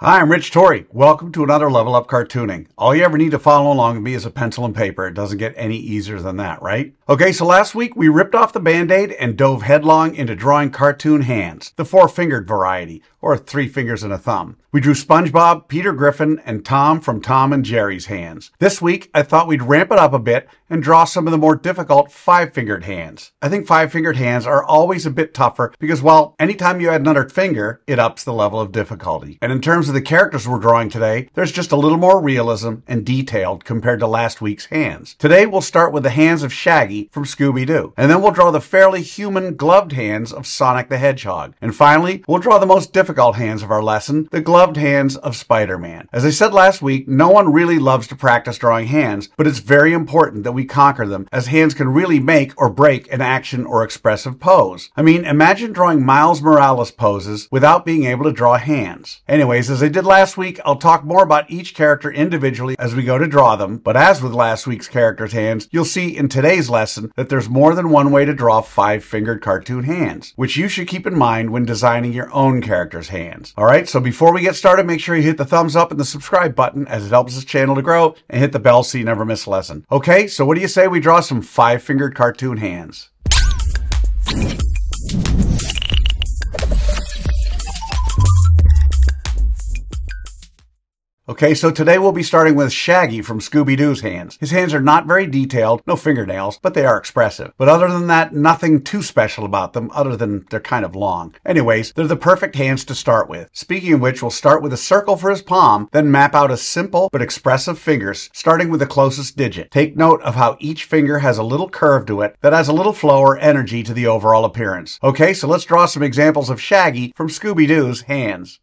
Hi, I'm Rich Torrey. Welcome to another Level Up Cartooning. All you ever need to follow along with me is a pencil and paper. It doesn't get any easier than that, right? Okay, so last week we ripped off the Band-Aid and dove headlong into drawing cartoon hands, the four-fingered variety, or 3 fingers and a thumb. We drew SpongeBob, Peter Griffin, and Tom from Tom and Jerry's hands. This week, I thought we'd ramp it up a bit and draw some of the more difficult 5-fingered hands. I think 5-fingered hands are always a bit tougher because, well, anytime you add another finger, it ups the level of difficulty. And in terms of the characters we're drawing today, there's just a little more realism and detailed compared to last week's hands. Today, we'll start with the hands of Shaggy from Scooby Doo, and then we'll draw the fairly human gloved hands of Sonic the Hedgehog. And finally, we'll draw the most difficult hands of our lesson, the gloved hands of Spider-Man. As I said last week, no one really loves to practice drawing hands, but it's very important that we conquer them, as hands can really make or break an action or expressive pose. I mean, imagine drawing Miles Morales poses without being able to draw hands. Anyways, as I did last week, I'll talk more about each character individually as we go to draw them, but as with last week's characters' hands, you'll see in today's lesson that there's more than one way to draw 5-fingered cartoon hands, which you should keep in mind when designing your own character's hands. Alright, so before we get started, make sure you hit the thumbs up and the subscribe button as it helps this channel to grow, and hit the bell so you never miss a lesson. Okay, so what do you say we draw some 5-fingered cartoon hands? Okay, so today we'll be starting with Shaggy from Scooby Doo's hands. His hands are not very detailed, no fingernails, but they are expressive. But other than that, nothing too special about them other than they're kind of long. Anyways, they're the perfect hands to start with. Speaking of which, we'll start with a circle for his palm, then map out a simple but expressive fingers, starting with the closest digit. Take note of how each finger has a little curve to it that adds a little flow or energy to the overall appearance. Okay, so let's draw some examples of Shaggy from Scooby Doo's hands.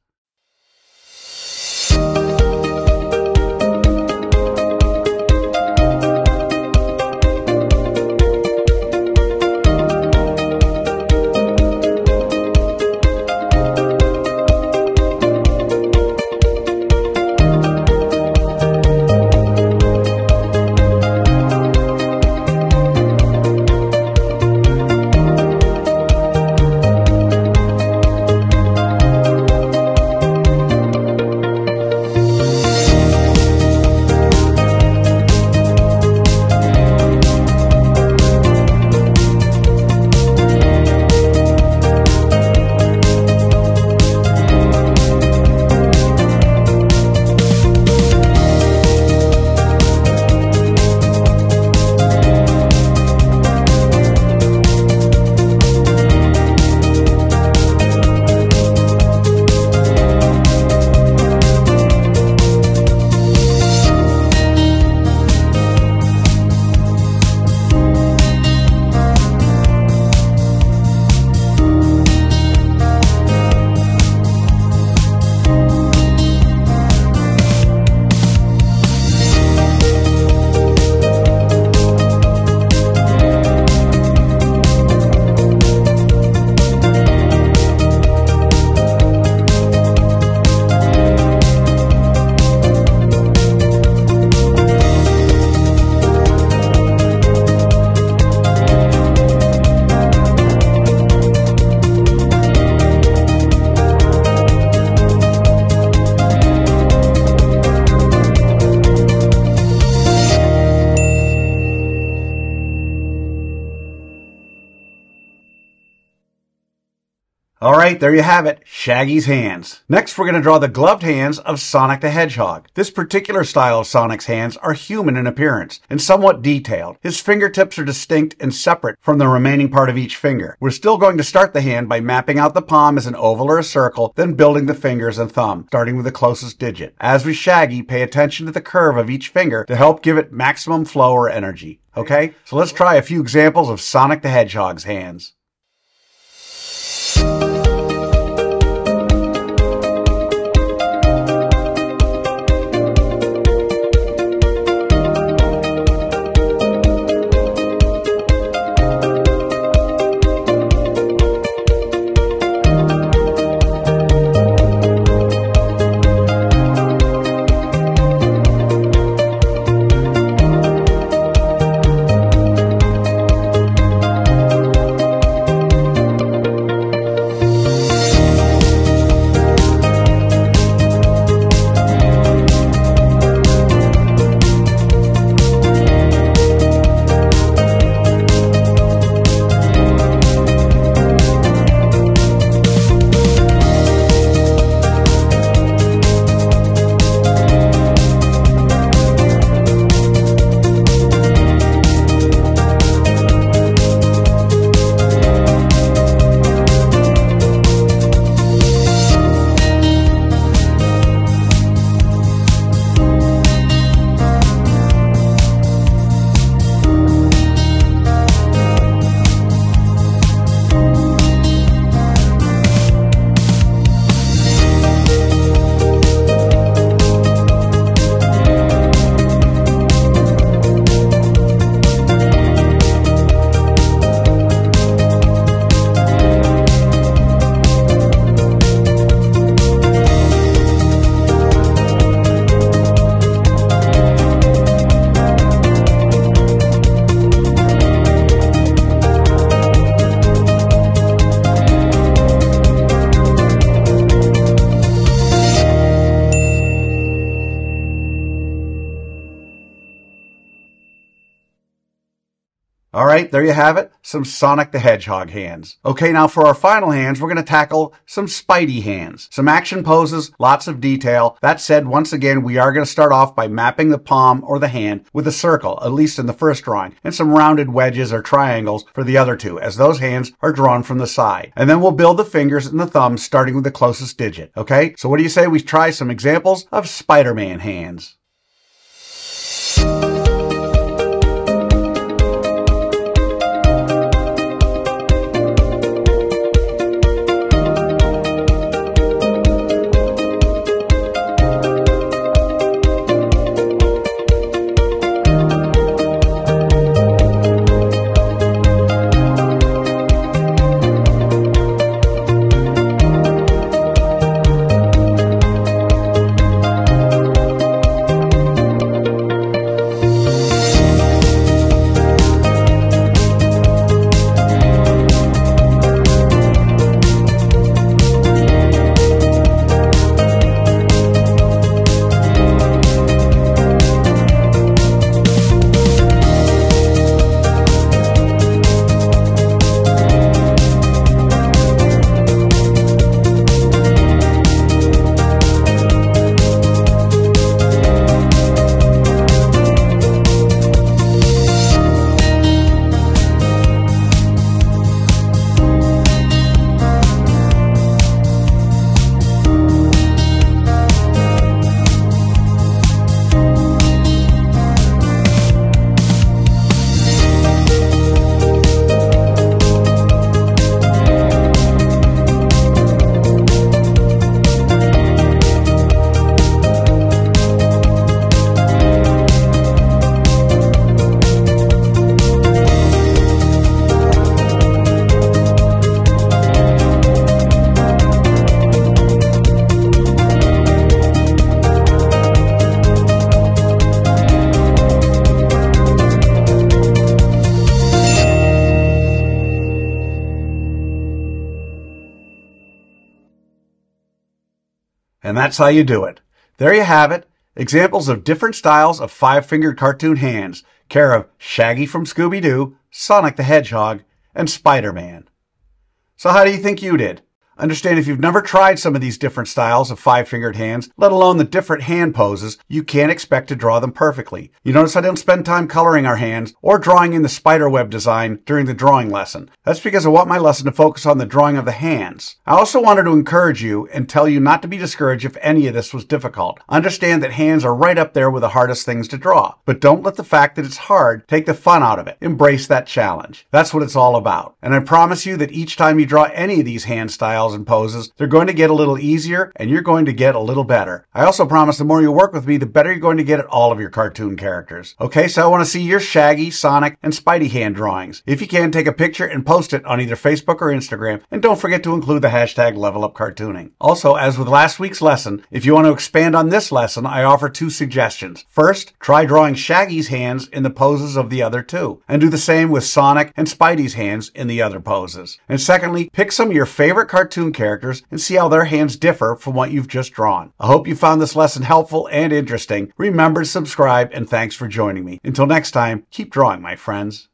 Alright, there you have it, Shaggy's hands. Next, we're going to draw the gloved hands of Sonic the Hedgehog. This particular style of Sonic's hands are human in appearance and somewhat detailed. His fingertips are distinct and separate from the remaining part of each finger. We're still going to start the hand by mapping out the palm as an oval or a circle, then building the fingers and thumb, starting with the closest digit. As with Shaggy, pay attention to the curve of each finger to help give it maximum flow or energy. Okay, so let's try a few examples of Sonic the Hedgehog's hands. All right, there you have it, some Sonic the Hedgehog hands. Okay, now for our final hands, we're going to tackle some Spidey hands. Some action poses, lots of detail. That said, once again, we are going to start off by mapping the palm or the hand with a circle, at least in the first drawing, and some rounded wedges or triangles for the other two, as those hands are drawn from the side. And then we'll build the fingers and the thumbs, starting with the closest digit. Okay, so what do you say we try some examples of Spider-Man hands? And that's how you do it. There you have it. Examples of different styles of five-fingered cartoon hands, care of Shaggy from Scooby Doo, Sonic the Hedgehog, and Spider-Man. So how do you think you did? Understand, if you've never tried some of these different styles of five-fingered hands, let alone the different hand poses, you can't expect to draw them perfectly. You notice I didn't spend time coloring our hands or drawing in the spiderweb design during the drawing lesson. That's because I want my lesson to focus on the drawing of the hands. I also wanted to encourage you and tell you not to be discouraged if any of this was difficult. Understand that hands are right up there with the hardest things to draw, but don't let the fact that it's hard take the fun out of it. Embrace that challenge. That's what it's all about. And I promise you that each time you draw any of these hand styles and poses, they're going to get a little easier and you're going to get a little better. I also promise the more you work with me, the better you're going to get at all of your cartoon characters. Okay, so I want to see your Shaggy, Sonic, and Spidey hand drawings. If you can, take a picture and post it on either Facebook or Instagram, and don't forget to include the hashtag #LevelUpCartooning. Also, as with last week's lesson, if you want to expand on this lesson, I offer two suggestions. First, try drawing Shaggy's hands in the poses of the other two, and do the same with Sonic and Spidey's hands in the other poses. And secondly, pick some of your favorite cartoon characters and see how their hands differ from what you've just drawn. I hope you found this lesson helpful and interesting. Remember to subscribe, and thanks for joining me. Until next time, keep drawing, my friends.